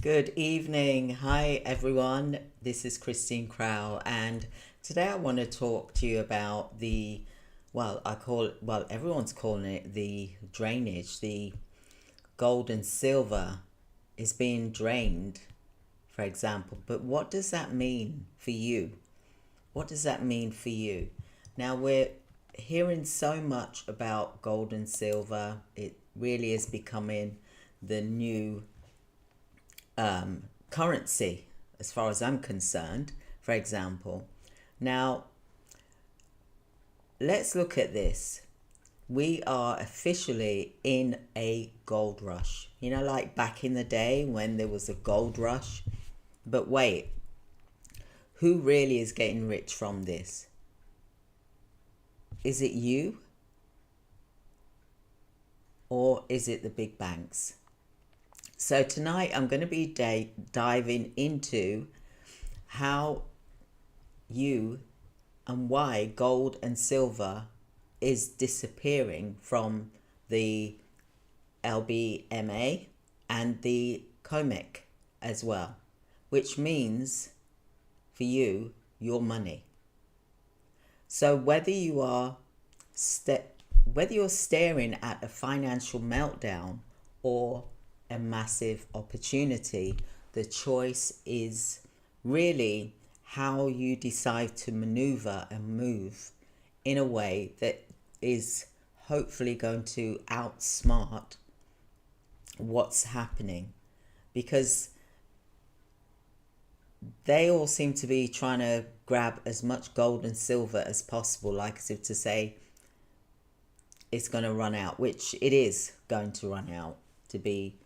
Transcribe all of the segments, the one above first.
Good evening. Hi, everyone. This is Christine Crowell, and today I want to talk to you about everyone's calling it the drainage. The gold and silver is being drained, for example. But what does that mean for you? What does that mean for you? Now, we're hearing so much about gold and silver. It really is becoming the new currency as far as I'm concerned, for example. Now, let's look at this. We are officially in a gold rush. Like back in the day when there was a gold rush. But wait, who really is getting rich from this? Is it you? Or is it the big banks? So tonight I'm going to be diving into how you and why gold and silver is disappearing from the LBMA and the COMEX as well, which means for you, your money. So whether you're staring at a financial meltdown or a massive opportunity, the choice is really how you decide to maneuver and move in a way that is hopefully going to outsmart what's happening, because they all seem to be trying to grab as much gold and silver as possible, like as if to say it's going to run out, which it is going to run out, to be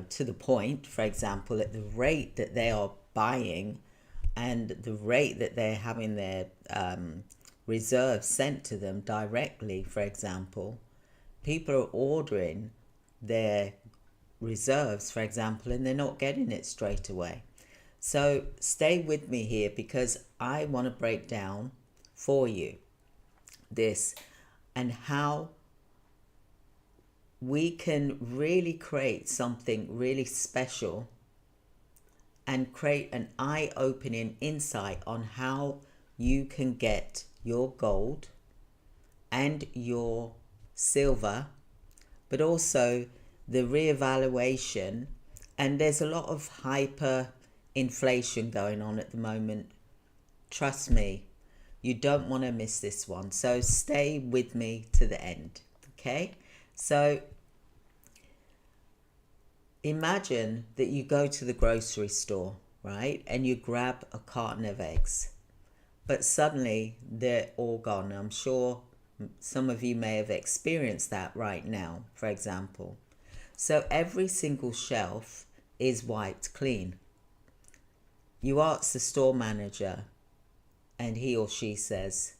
to the point. For example, at the rate that they are buying and the rate that they're having their reserves sent to them directly, for example, people are ordering their reserves, for example, and they're not getting it straight away. So stay with me here, because I want to break down for you this and how we can really create something really special and create an eye-opening insight on how you can get your gold and your silver, but also the reevaluation. And there's a lot of hyperinflation going on at the moment. Trust me, you don't want to miss this one. So stay with me to the end, okay? So imagine that you go to the grocery store, right? And you grab a carton of eggs, but suddenly they're all gone. I'm sure some of you may have experienced that right now, for example. So every single shelf is wiped clean. You ask the store manager and he or she says,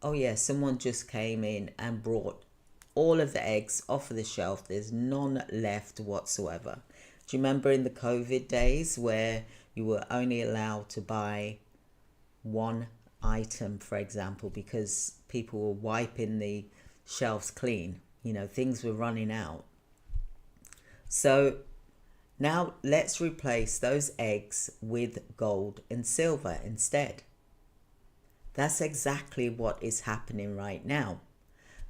oh yeah, someone just came in and brought all of the eggs off of the shelf. There's none left whatsoever. Do you remember in the COVID days where you were only allowed to buy one item, for example, because people were wiping the shelves clean? Things were running out. So now let's replace those eggs with gold and silver instead. That's exactly what is happening right now.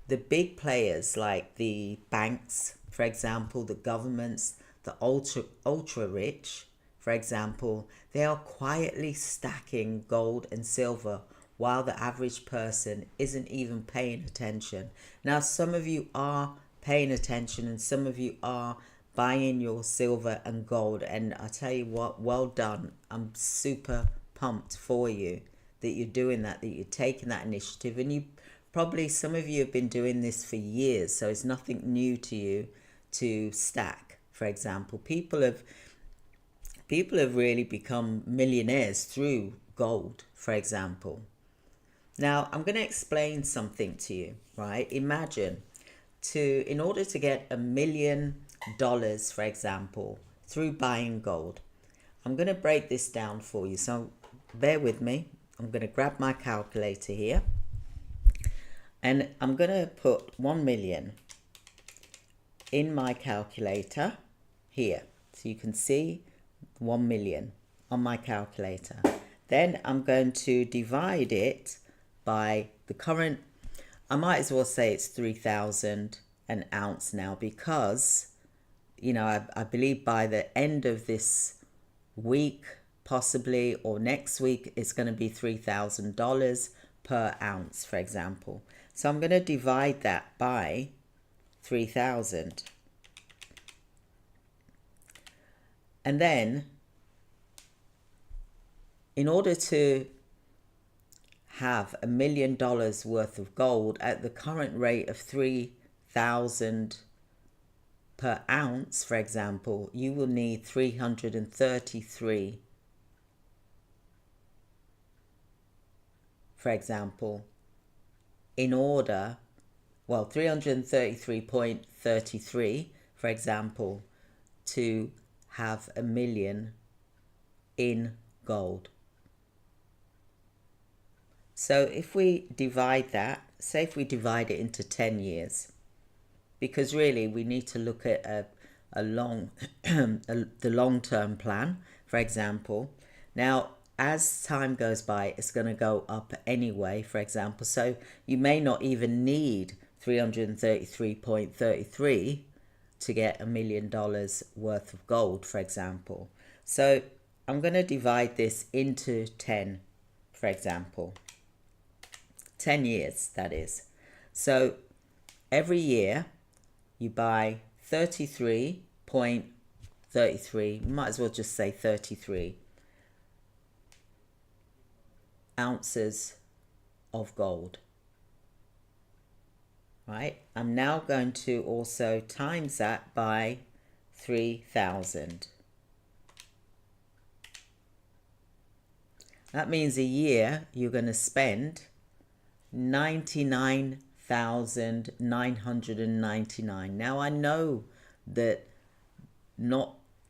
The big players like the banks, for example, the governments, the ultra rich, for example, they are quietly stacking gold and silver while the average person isn't even paying attention. Now, some of you are paying attention and some of you are buying your silver and gold. And I tell you what, well done. I'm super pumped for you that you're doing that you're taking that initiative. And probably some of you have been doing this for years, so it's nothing new to you to stack, for example. People have really become millionaires through gold, for example. Now, I'm going to explain something to you, right? Imagine in order to get $1 million, for example, through buying gold. I'm going to break this down for you, so bear with me. I'm going to grab my calculator here. And I'm going to put 1 million in my calculator here. So you can see 1 million on my calculator. Then I'm going to divide it by the current, I might as well say it's 3,000 an ounce now, because, you know, I believe by the end of this week, possibly, or next week, it's going to be $3,000 per ounce, for example. So I'm going to divide that by 3,000. And then, in order to have $1 million worth of gold at the current rate of 3,000 per ounce, for example, you will need 333, for example, in order, well, 333.33, for example, to have 1 million in gold. So if we divide that, say if we divide it into 10 years, because really we need to look at the long-term plan, for example. Now, as time goes by, it's going to go up anyway, for example. So you may not even need 333.33 to get $1 million worth of gold, for example. So I'm going to divide this into 10, for example. 10 years, that is. So every year you buy 33.33, might as well just say 33 ounces of gold. Right? I'm now going to also times that by 3,000. That means a year you're going to spend 99,999. Now I know that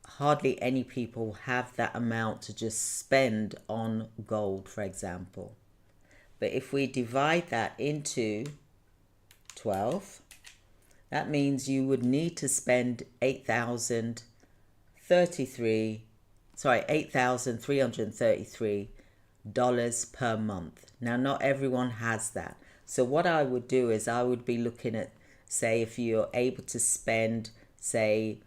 hardly any people have that amount to just spend on gold, for example. But if we divide that into 12, that means you would need to spend $8,333 per month. Now, not everyone has that. So what I would do is I would be looking at, say, if you're able to spend, say,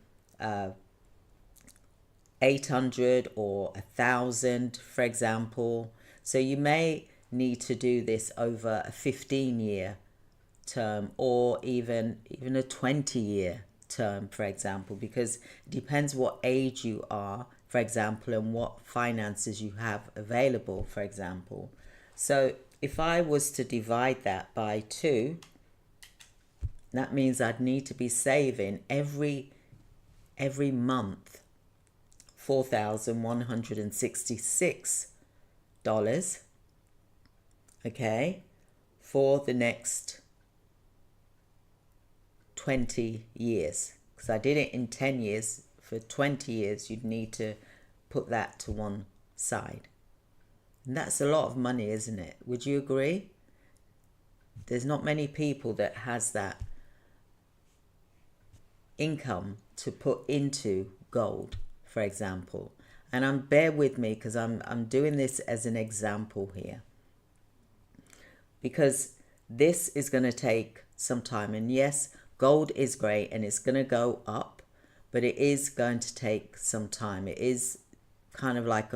800 or 1,000, for example. So you may need to do this over a 15-year term, or even a 20-year term, for example, because it depends what age you are, for example, and what finances you have available, for example. So if I was to divide that by 2, that means I'd need to be saving every month $4,166, okay, for the next 20 years. Because I did it in 10 years. For 20 years, you'd need to put that to one side. And that's a lot of money, isn't it? Would you agree? There's not many people that has that income to put into gold, for example. And bear with me, because I'm doing this as an example here, because this is going to take some time. And yes, gold is great and it's going to go up, but it is going to take some time. It is kind of like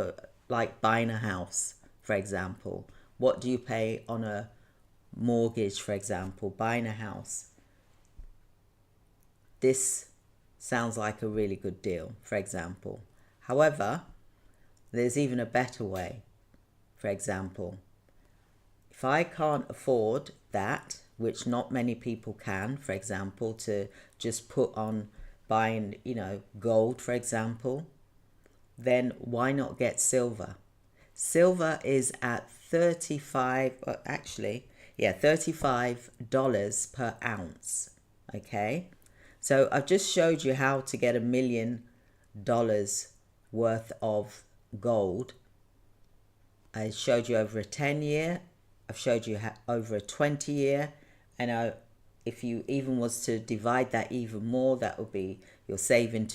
buying a house, for example. What do you pay on a mortgage, for example? Buying a house. This sounds like a really good deal, for example. However, there's even a better way. For example, if I can't afford that, which not many people can, for example, to just put on buying, gold, for example, then why not get silver? Silver is at $35 per ounce. Okay, so I've just showed you how to get $1 million worth of gold. I showed you over a 10-year. I've showed you over a 20-year, and if you even was to divide that even more, that would be, you're saving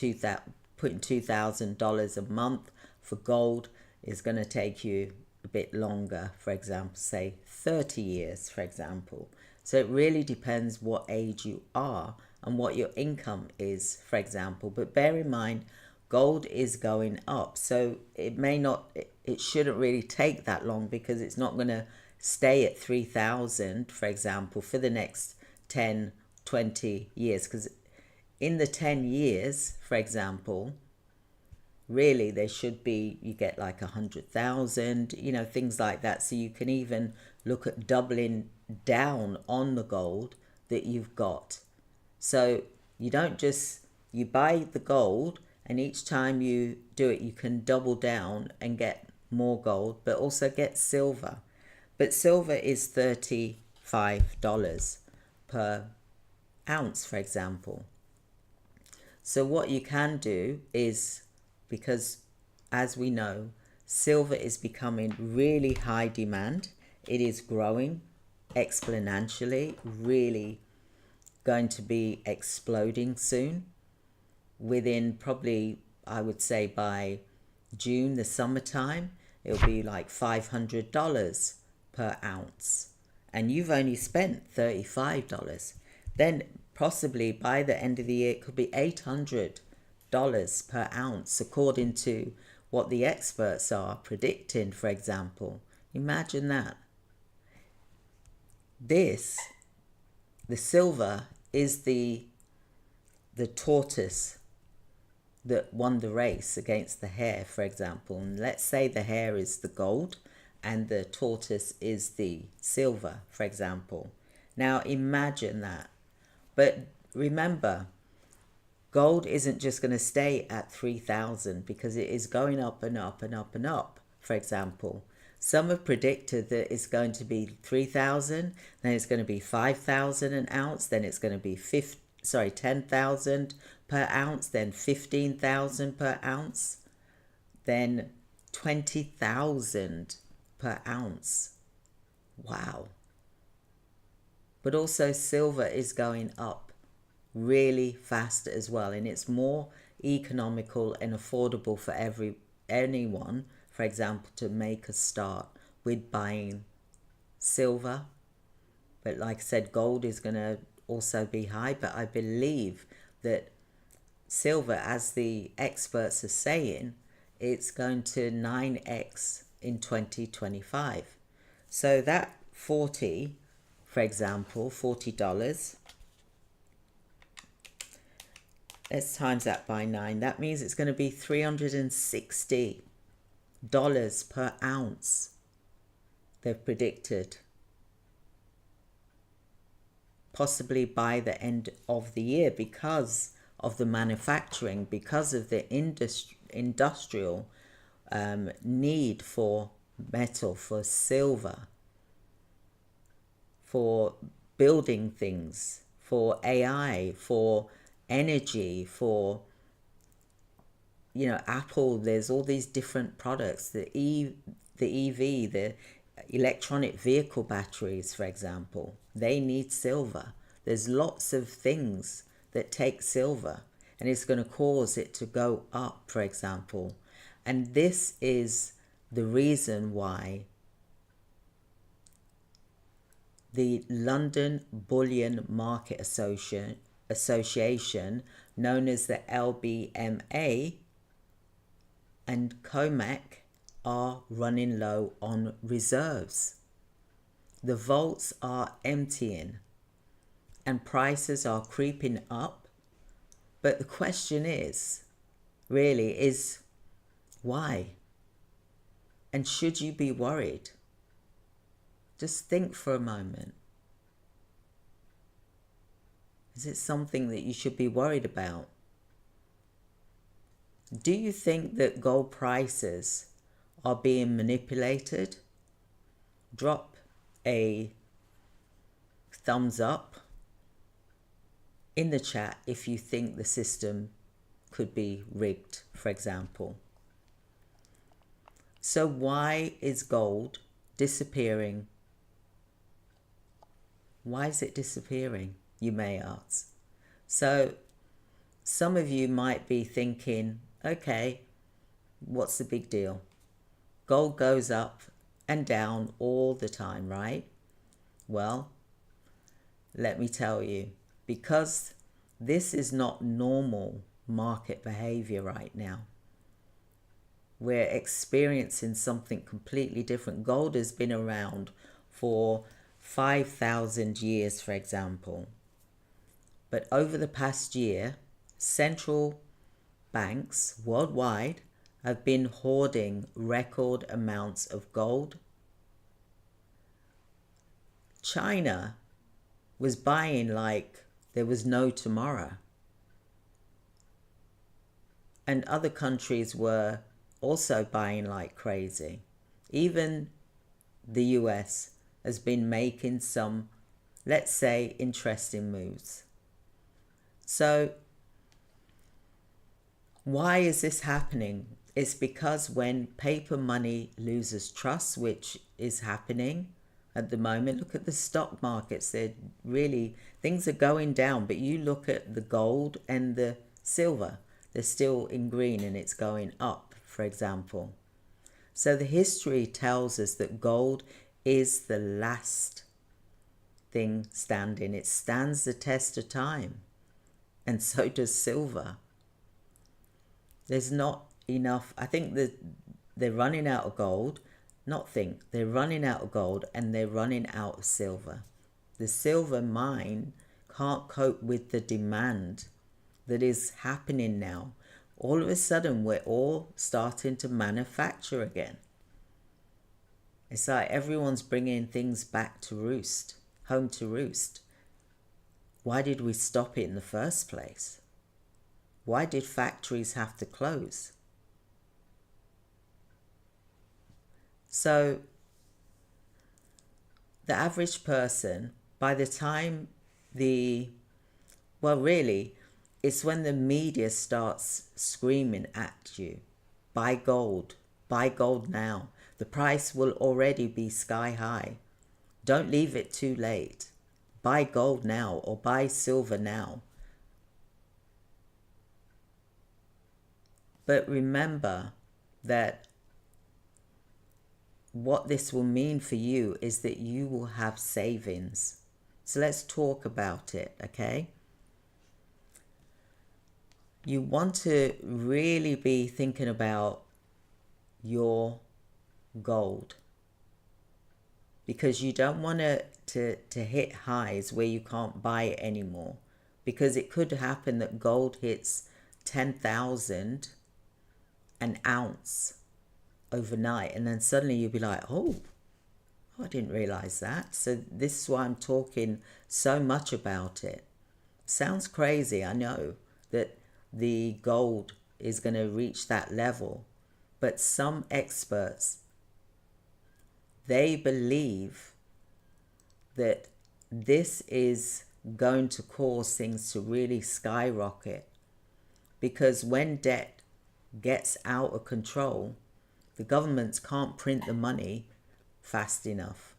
putting $2,000 a month for gold is going to take you a bit longer, for example, say 30 years, for example. So it really depends what age you are and what your income is, for example. But bear in mind, gold is going up. So it shouldn't really take that long, because it's not going to stay at 3,000, for example, for the next 10, 20 years. Because in the 10 years, for example, really there should be, you get like 100,000, things like that. So you can even look at doubling down on the gold that you've got. So you don't just, you buy the gold, and each time you do it, you can double down and get more gold, but also get silver. But silver is $35 per ounce, for example. So what you can do is, because as we know, silver is becoming really high demand. It is growing exponentially, really going to be exploding soon. Within probably, I would say by June, the summertime, it'll be like $500 per ounce. And you've only spent $35. Then possibly by the end of the year, it could be $800 per ounce, according to what the experts are predicting, for example. Imagine that. The silver is the tortoise that won the race against the hare, for example. And let's say the hare is the gold and the tortoise is the silver, for example. Now imagine that. But remember, gold isn't just going to stay at 3,000, because it is going up and up and up and up, for example. Some have predicted that it's going to be 3,000, then it's going to be 5,000 an ounce, then it's going to be 10,000 per ounce, then 15,000 per ounce, then 20,000 per ounce. Wow. But also silver is going up really fast as well, and it's more economical and affordable for anyone, for example, to make a start with buying silver. But like I said, gold is going to also be high, but I believe that silver, as the experts are saying, it's going to 9x in 2025. So that 40, for example, $40, let's times that by 9. That means it's going to be $360 per ounce, they've predicted, possibly by the end of the year, because of the manufacturing, because of the industrial need for metal, for silver, for building things, for AI, for energy, for Apple. There's all these different products, the EV, the electronic vehicle batteries, for example, they need silver. There's lots of things that take silver, and it's going to cause it to go up, for example. And this is the reason why the London Bullion Market Association, known as the LBMA, and COMEX are running low on reserves. The vaults are emptying and prices are creeping up. But the question is, why? And should you be worried? Just think for a moment. Is it something that you should be worried about? Do you think that gold prices are being manipulated? Drop a thumbs up in the chat if you think the system could be rigged, for example. So why is gold disappearing? Why is it disappearing, you may ask? So some of you might be thinking, Okay, what's the big deal? Gold goes up and down all the time, right? Well, let me tell you, because this is not normal market behavior right now. We're experiencing something completely different. Gold has been around for 5,000 years, for example. But over the past year, central banks worldwide have been hoarding record amounts of gold. China was buying like there was no tomorrow. And other countries were also buying like crazy. Even the US has been making some, let's say, interesting moves. So why is this happening? It's because when paper money loses trust, which is happening at the moment, look at the stock markets. They're really, things are going down, but you look at the gold and the silver, they're still in green and it's going up, for example. So the history tells us that gold is the last thing standing. It stands the test of time. And so does silver. There's not enough. I think that they're running out of gold. They're running out of gold and they're running out of silver. The silver mine can't cope with the demand that is happening now. All of a sudden, we're all starting to manufacture again. It's like everyone's bringing things back to roost, home to roost. Why did we stop it in the first place? Why did factories have to close? So the average person, by the time really, it's when the media starts screaming at you, buy gold now. The price will already be sky high. Don't leave it too late. Buy gold now or buy silver now. But remember that what this will mean for you is that you will have savings. So let's talk about it, okay? You want to really be thinking about your gold, because you don't want to hit highs where you can't buy it anymore, because it could happen that gold hits 10,000 an ounce overnight and then suddenly you'll be like, oh, I didn't realize that. So this is why I'm talking so much about it. Sounds crazy, I know, that the gold is going to reach that level, but some experts, they believe that this is going to cause things to really skyrocket, because when debt gets out of control, the governments can't print the money fast enough.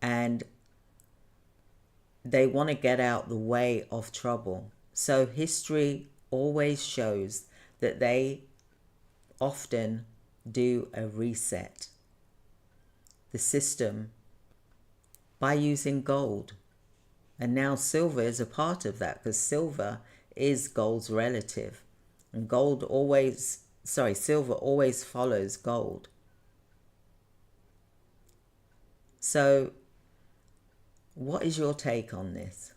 And they want to get out the way of trouble. So history always shows that they often do a reset the system by using gold. And now silver is a part of that, because silver is gold's relative. And silver always follows gold. So what is your take on this?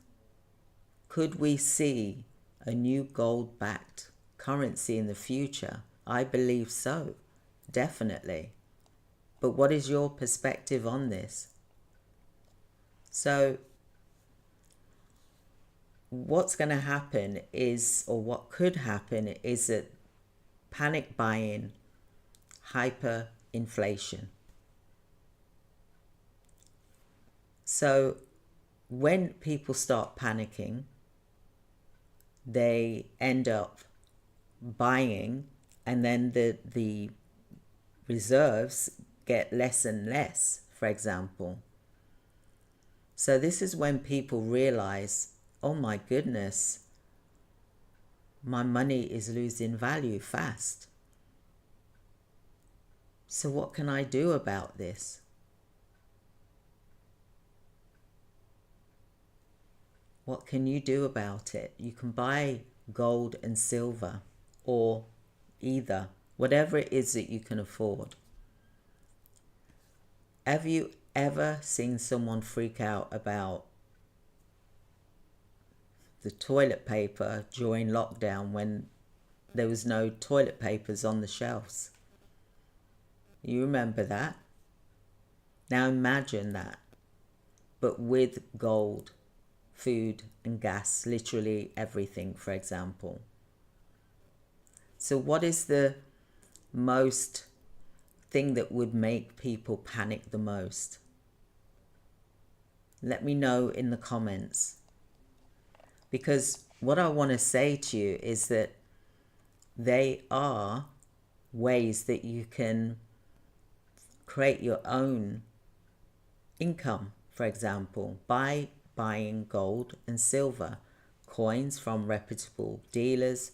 Could we see a new gold-backed currency in the future? I believe so, definitely. But what is your perspective on this? So what's going to happen is, or what could happen is, that panic buying, hyperinflation. So when people start panicking, they end up buying, and then the reserves get less and less, for example. So this is when people realize, oh my goodness, my money is losing value fast. So what can I do about this? What can you do about it? You can buy gold and silver, or either, whatever it is that you can afford. Have you ever seen someone freak out about the toilet paper during lockdown when there was no toilet papers on the shelves? You remember that? Now imagine that, but with gold, food and gas, literally everything, for example. So what is the most thing that would make people panic the most? Let me know in the comments. Because what I want to say to you is that they are ways that you can create your own income, for example, by buying gold and silver coins from reputable dealers,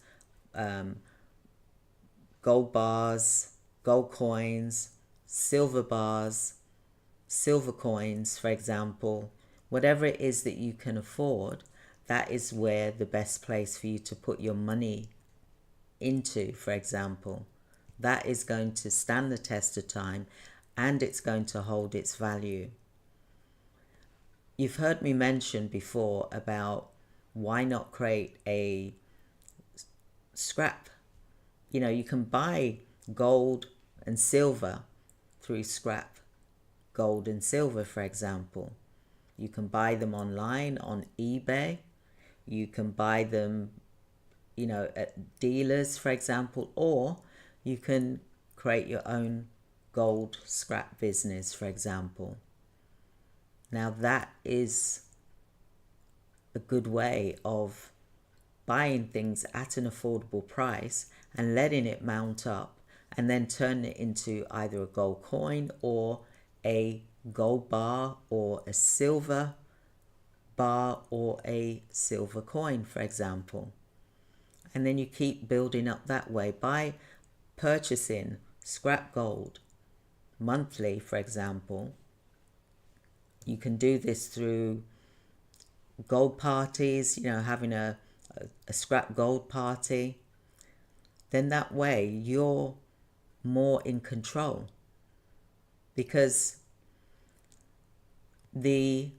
gold bars, gold coins, silver bars, silver coins, for example. Whatever it is that you can afford, that is where the best place for you to put your money into, for example. That is going to stand the test of time, and it's going to hold its value. You've heard me mention before about why not create a scrap. You know, you can buy gold and silver through scrap gold and silver, for example. You can buy them online on eBay. You can buy them, you know, at dealers, for example, or you can create your own gold scrap business, for example. Now that is a good way of buying things at an affordable price and letting it mount up, and then turn it into either a gold coin or a gold bar or a silver bar or a silver coin, for example. And then you keep building up that way by purchasing scrap gold monthly, for example. You can do this through gold parties, you know, having a scrap gold party. Then that way you're more in control, because the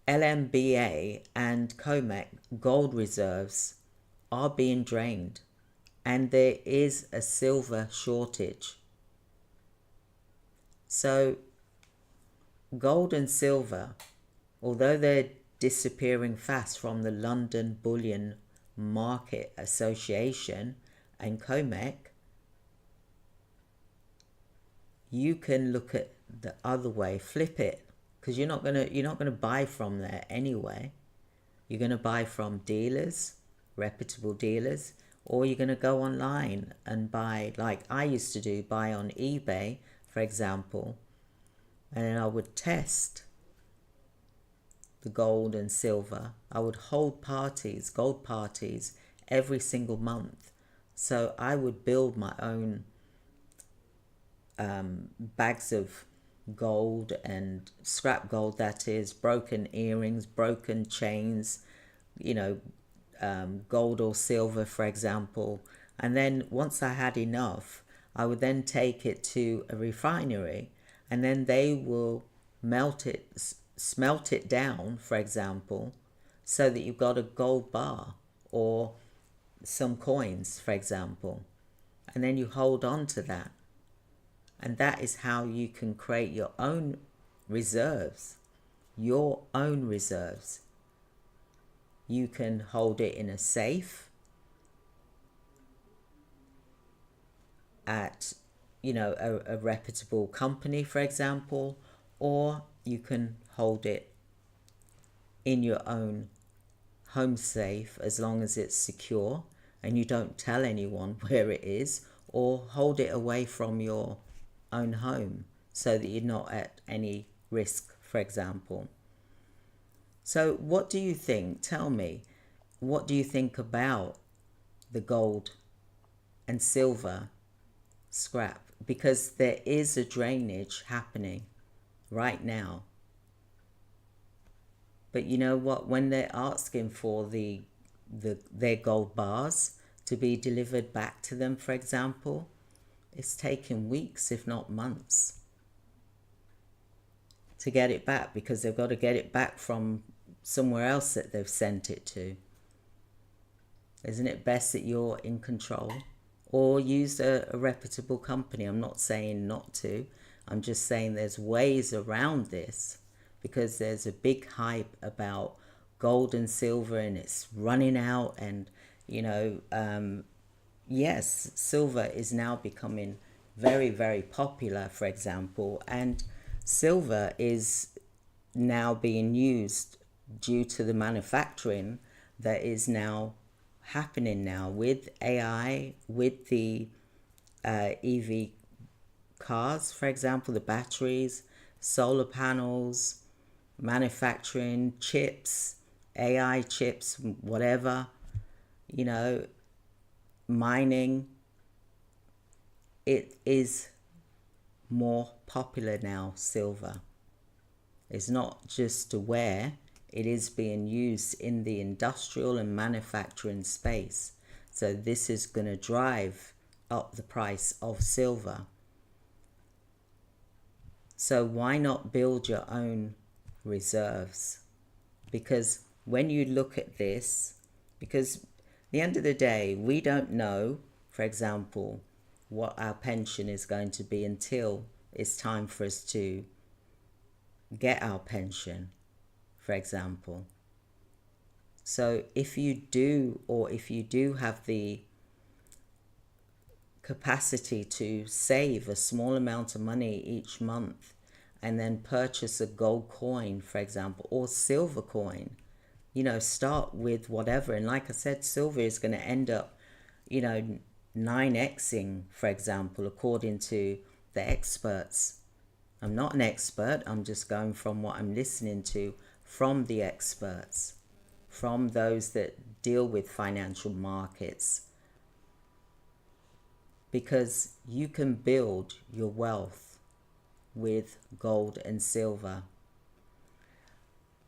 LBMA and COMEX gold reserves are being drained, and there is a silver shortage. So gold and silver, although they're disappearing fast from the London Bullion Market Association and COMEX, you can look at the other way, flip it, because you're not gonna buy from there anyway. You're gonna buy from dealers, reputable dealers, or you're gonna go online and buy, like I used to do, buy on eBay, for example, and then I would test the gold and silver. I would hold parties, gold parties, every single month. So I would build my own bags of gold and scrap gold, that is, broken earrings, broken chains, you know, gold or silver, for example. And then once I had enough, I would then take it to a refinery, and then they will smelt it down, for example, so that you've got a gold bar or some coins, for example, and then you hold on to that. And that is how you can create your own reserves. Your own reserves. You can hold it in a safe at, you know, a reputable company, for example, or you can hold it in your own home safe, as long as it's secure and you don't tell anyone where it is, or hold it away from your own home so that you're not at any risk, for example. So what do you think? Tell me, what do you think about the gold and silver scrap? Because there is a drainage happening right now. But you know what? When they're asking for their gold bars to be delivered back to them, for example, it's taken weeks, if not months, to get it back, because they've got to get it back from somewhere else that they've sent it to. Isn't it best that you're in control? Or use a reputable company. I'm not saying not to. I'm just saying there's ways around this, because there's a big hype about gold and silver and it's running out. And, yes, silver is now becoming very, very popular, for example. And silver is now being used due to the manufacturing that is now happening now with AI, with the EV cars, for example, the batteries, solar panels, manufacturing, chips, AI chips, whatever, mining. It is more popular now, silver. It's not just to wear, it is being used in the industrial and manufacturing space. So this is going to drive up the price of silver. So why not build your own reserves? Because when you look at this, because at the end of the day, we don't know, for example, what our pension is going to be until it's time for us to get our pension, for example. So if you do, or if you do have the capacity to save a small amount of money each month and then purchase a gold coin, for example, or silver coin, start with whatever. And like I said, silver is going to end up, 9xing, for example, according to the experts. I'm not an expert. I'm just going from what I'm listening to from the experts, from those that deal with financial markets. Because you can build your wealth with gold and silver.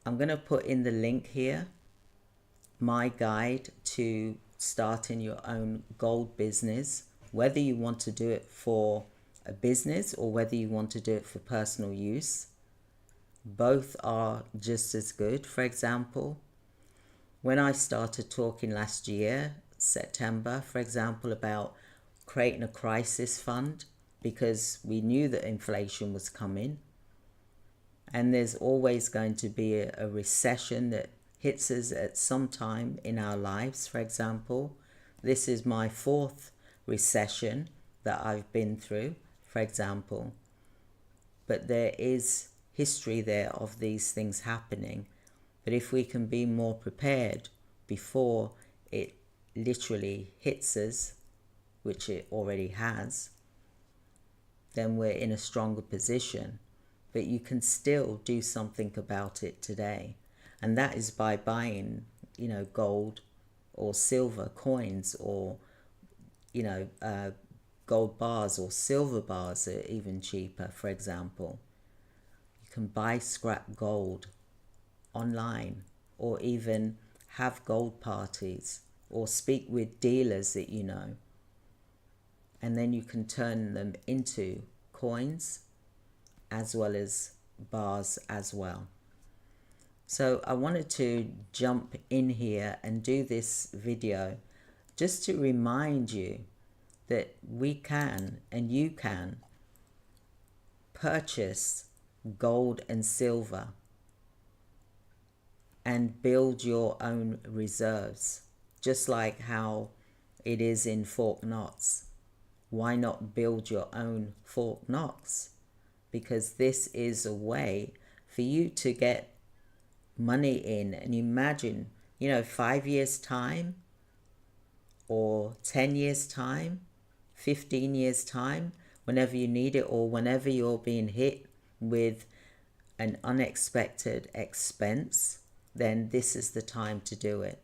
I'm going to put in the link here, my guide to starting your own gold business, whether you want to do it for a business or whether you want to do it for personal use. Both are just as good. For example, when I started talking last year, September, for example, about creating a crisis fund, because we knew that inflation was coming and there's always going to be a recession that hits us at some time in our lives. For example, this is my 4th recession that I've been through, for example, but there is history there of these things happening. But if we can be more prepared before it literally hits us, which it already has, then we're in a stronger position. But you can still do something about it today. And that is by buying, gold or silver coins, or, gold bars or silver bars are even cheaper, for example. You can buy scrap gold online, or even have gold parties, or speak with dealers that you know. And then you can turn them into coins as well as bars as well. So I wanted to jump in here and do this video just to remind you that we can, and you can, purchase gold and silver and build your own reserves, just like how it is in Fort Knox. Why not build your own Fort Knox? Because this is a way for you to get money in. And imagine, 5 years time, or 10 years time, 15 years time, whenever you need it, or whenever you're being hit with an unexpected expense, then this is the time to do it.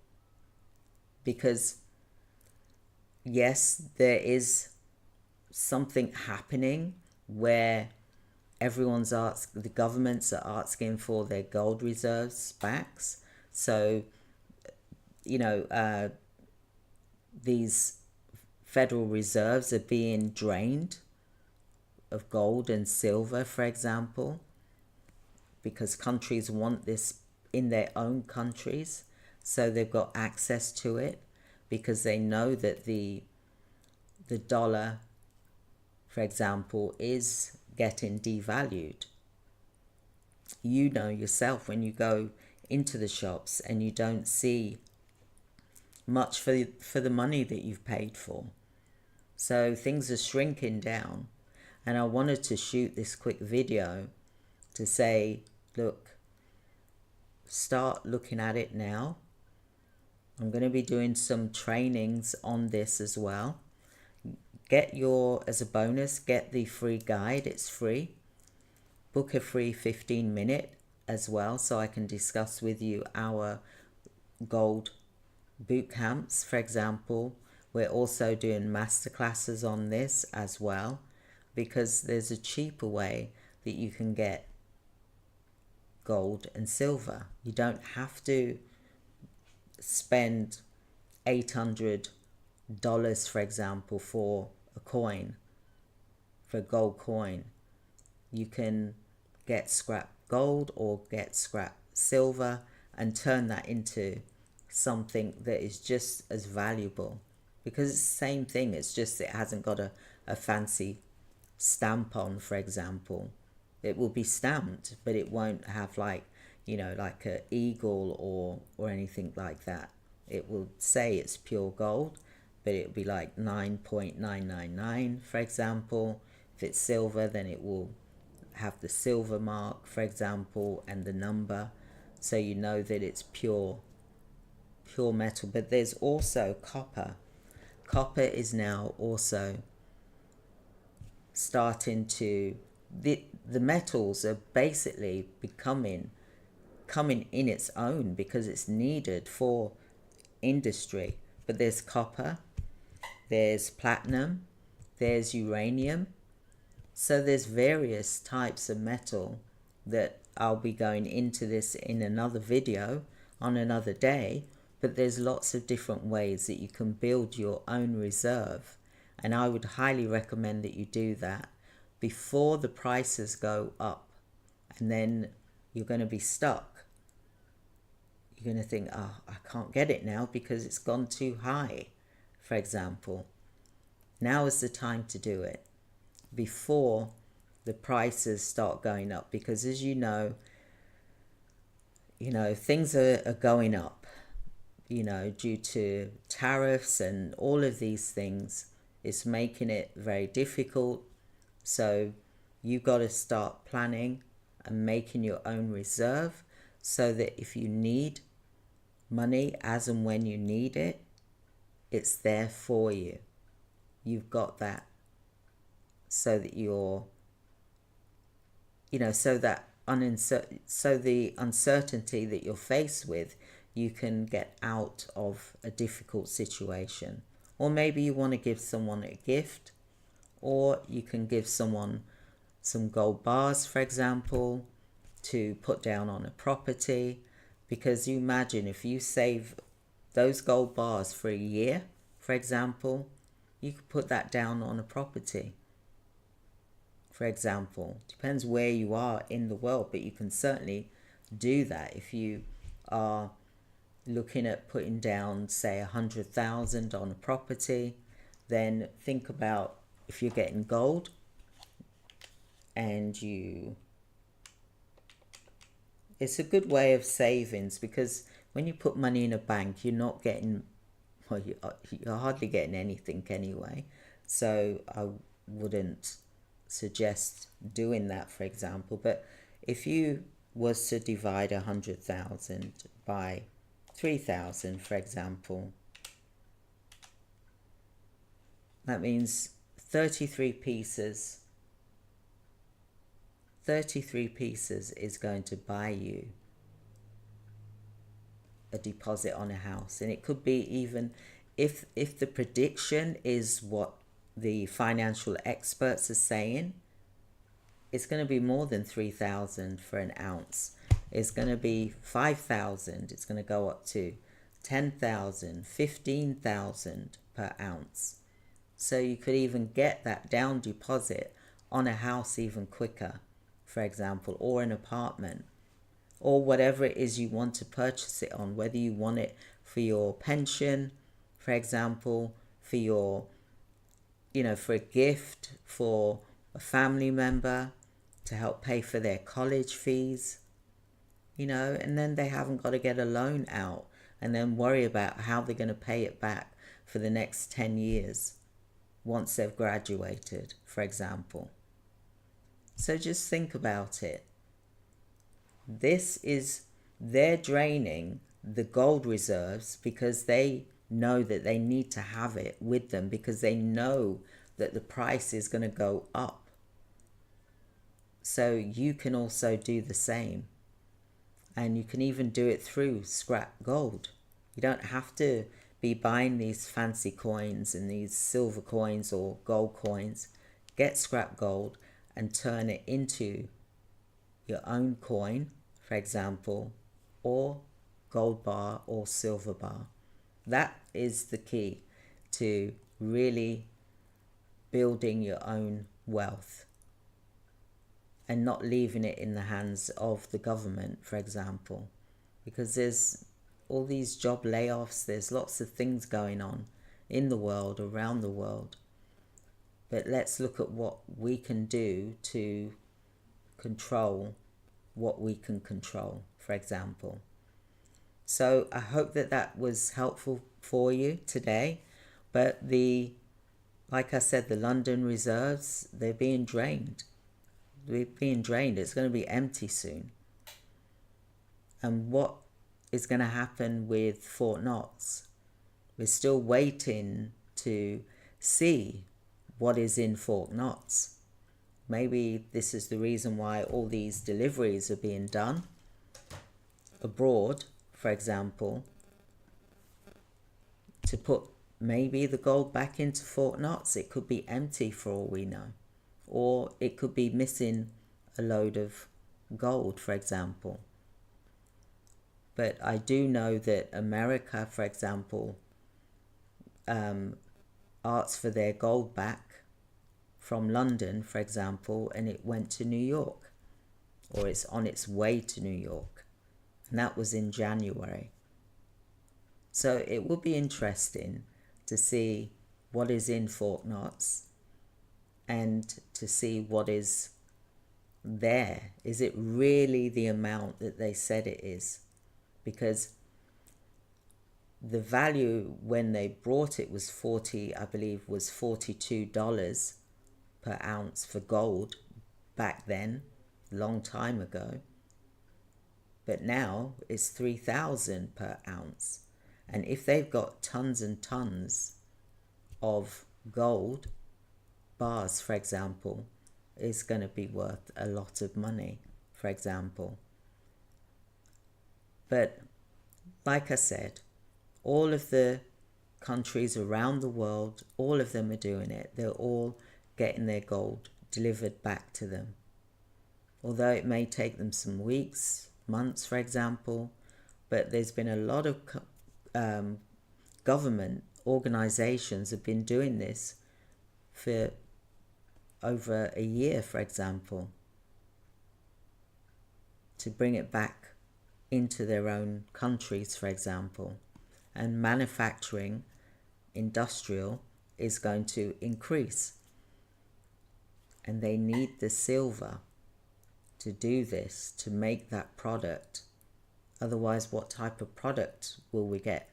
because yes, there is something happening where the governments are asking for their gold reserves back. So, these federal reserves are being drained of gold and silver, for example, because countries want this in their own countries. So they've got access to it because they know that the dollar, for example, is getting devalued. You know yourself when you go into the shops and you don't see much for the money that you've paid for. So things are shrinking down. And I wanted to shoot this quick video to say, look, start looking at it now. I'm going to be doing some trainings on this as well. As a bonus, get the free guide. It's free. Book a free 15-minute as well, so I can discuss with you our gold boot camps, for example. We're also doing masterclasses on this as well, because there's a cheaper way that you can get gold and silver. You don't have to spend $800, for example, for a coin, for a gold coin. You can get scrap gold or get scrap silver and turn that into something that is just as valuable, because it's the same thing. It's just it hasn't got a fancy stamp on, for example. It will be stamped, but it won't have like a eagle or anything like that. It will say it's pure gold, but it'll be like 9.999, for example. If it's silver, then it will have the silver mark, for example, and the number, so you know that it's pure metal. But there's also copper. Copper is now also starting to, the metals are basically coming in its own because it's needed for industry. But there's copper, there's platinum, there's uranium. So there's various types of metal that I'll be going into this in another video on another day. But there's lots of different ways that you can build your own reserve. And I would highly recommend that you do that before the prices go up. And then you're going to be stuck. You're going to think, oh, I can't get it now because it's gone too high, for example. Now is the time to do it before the prices start going up. Because as you know, things are going up, due to tariffs and all of these things. It's making it very difficult. So you've got to start planning and making your own reserve so that if you need money as and when you need it, it's there for you. You've got that, so that you're, so the uncertainty that you're faced with, you can get out of a difficult situation. Or maybe you want to give someone a gift, or you can give someone some gold bars, for example, to put down on a property. Because you imagine if you save those gold bars for a year, for example, you could put that down on a property, for example. Depends where you are in the world, but you can certainly do that. If you are looking at putting down, say, 100,000 on a property, then think about if you're getting gold and it's a good way of savings, because when you put money in a bank, you're not getting, well, you're hardly getting anything anyway. So I wouldn't suggest doing that, for example. But if you was to divide 100,000 by 3,000, for example, that means 33 pieces. 33 pieces is going to buy you a deposit on a house. And it could be even if the prediction is what the financial experts are saying, it's going to be more than 3,000 for an ounce. It's going to be 5,000. It's going to go up to 10,000, 15,000 per ounce. So you could even get that down deposit on a house even quicker, for example, or an apartment, or whatever it is you want to purchase it on, whether you want it for your pension, for example, for your, for a gift for a family member to help pay for their college fees, and then they haven't got to get a loan out and then worry about how they're going to pay it back for the next 10 years once they've graduated, for example. So just think about it. They're draining the gold reserves because they know that they need to have it with them, because they know that the price is going to go up. So you can also do the same. And you can even do it through scrap gold. You don't have to be buying these fancy coins and these silver coins or gold coins. Get scrap gold and turn it into your own coin, for example, or gold bar or silver bar. That is the key to really building your own wealth and not leaving it in the hands of the government, for example, because there's all these job layoffs, there's lots of things going on in the world, around the world. But let's look at what we can do to control what we can control, for example. So I hope that was helpful for you today. But like I said, the London reserves, they're being drained. They're being drained. It's going to be empty soon. And what is going to happen with Fort Knox? We're still waiting to see what is in Fort Knox. Maybe this is the reason why all these deliveries are being done abroad, for example, to put maybe the gold back into Fort Knox. It could be empty for all we know. Or it could be missing a load of gold, for example. But I do know that America, for example, asks for their gold back from London, for example, and it went to New York, or it's on its way to New York. And that was in January. So it will be interesting to see what is in Fort Knox and to see what is there. Is it really the amount that they said it is? Because the value when they brought it was $42 per ounce for gold back then, long time ago. But now it's 3,000 per ounce. And if they've got tons and tons of gold bars, for example, is going to be worth a lot of money, for example. But like I said, all of the countries around the world, all of them are doing it. They're all getting their gold delivered back to them. Although it may take them some weeks, months, for example, but there's been a lot of government organizations have been doing this for over a year, for example, to bring it back into their own countries, for example. And manufacturing, industrial, is going to increase. And they need the silver to do this, to make that product. Otherwise, what type of product will we get?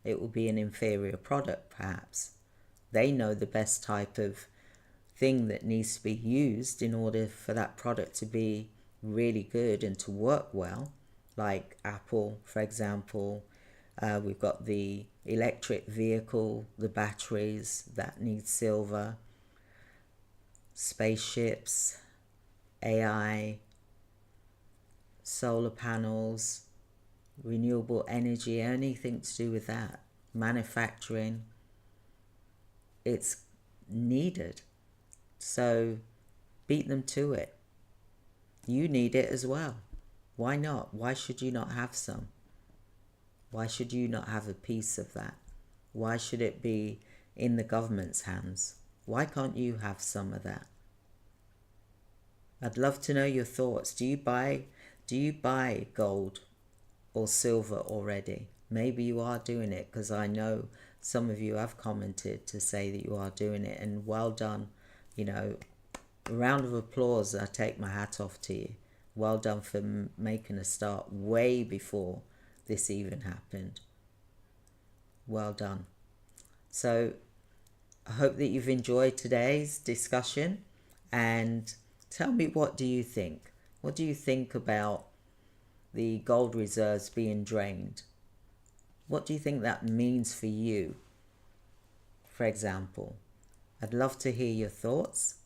It will be an inferior product, perhaps. They know the best type of thing that needs to be used in order for that product to be really good and to work well. Like Apple, for example, we've got the electric vehicle, the batteries that need silver, spaceships, AI, solar panels, renewable energy, anything to do with that, manufacturing, it's needed. So beat them to it. You need it as well. Why not? Why should you not have some? Why should you not have a piece of that? Why should it be in the government's hands? Why can't you have some of that? I'd love to know your thoughts. Do you buy gold or silver already? Maybe you are doing it, because I know some of you have commented to say that you are doing it, and well done. You know, a round of applause. I take my hat off to you. Well done for making a start way before this even happened. Well done. So I hope that you've enjoyed today's discussion, and tell me, what do you think? What do you think about the gold reserves being drained? What do you think that means for you, for example? I'd love to hear your thoughts.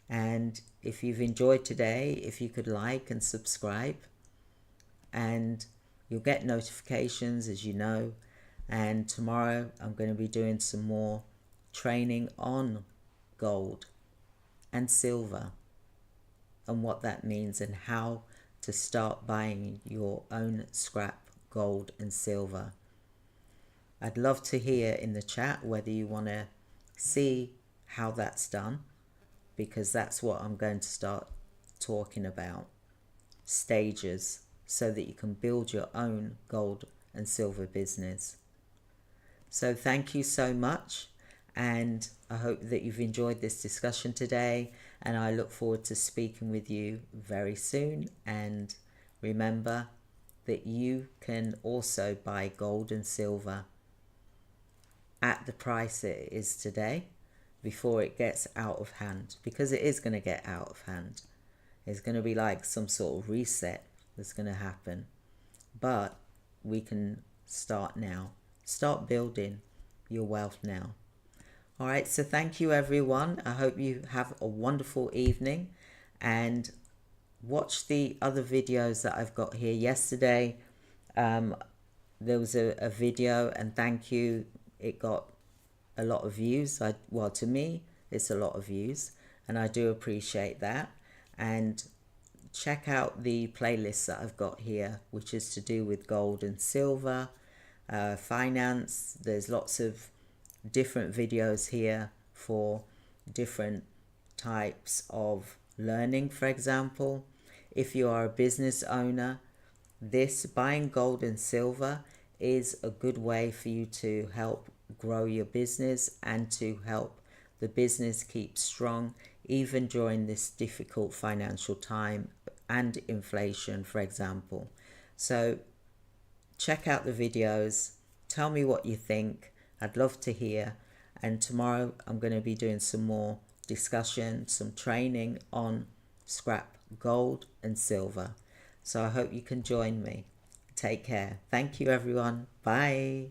And if you've enjoyed today, if you could like and subscribe, and you'll get notifications, as you know. And tomorrow I'm going to be doing some more training on gold and silver, and what that means, and how to start buying your own scrap gold and silver. I'd love to hear in the chat whether you want to see how that's done, because that's what I'm going to start talking about. Stages, so that you can build your own gold and silver business. So thank you so much, and I hope that you've enjoyed this discussion today, and I look forward to speaking with you very soon. And remember that you can also buy gold and silver at the price it is today, before it gets out of hand, because it is going to get out of hand. It's going to be like some sort of reset that's going to happen. But we can start now. Start building your wealth now. All right, so thank you everyone. I hope you have a wonderful evening, and watch the other videos that I've got here. Yesterday there was a video, and thank you, it got a lot of views. Well, to me it's a lot of views, and I do appreciate that. And check out the playlist that I've got here, which is to do with gold and silver, finance. There's lots of different videos here for different types of learning. For example, if you are a business owner, this buying gold and silver is a good way for you to help grow your business, and to help the business keep strong even during this difficult financial time and inflation, for example. So check out the videos, tell me what you think. I'd love to hear. And tomorrow I'm going to be doing some more discussion, some training on scrap gold and silver. So I hope you can join me. Take care. Thank you everyone. Bye.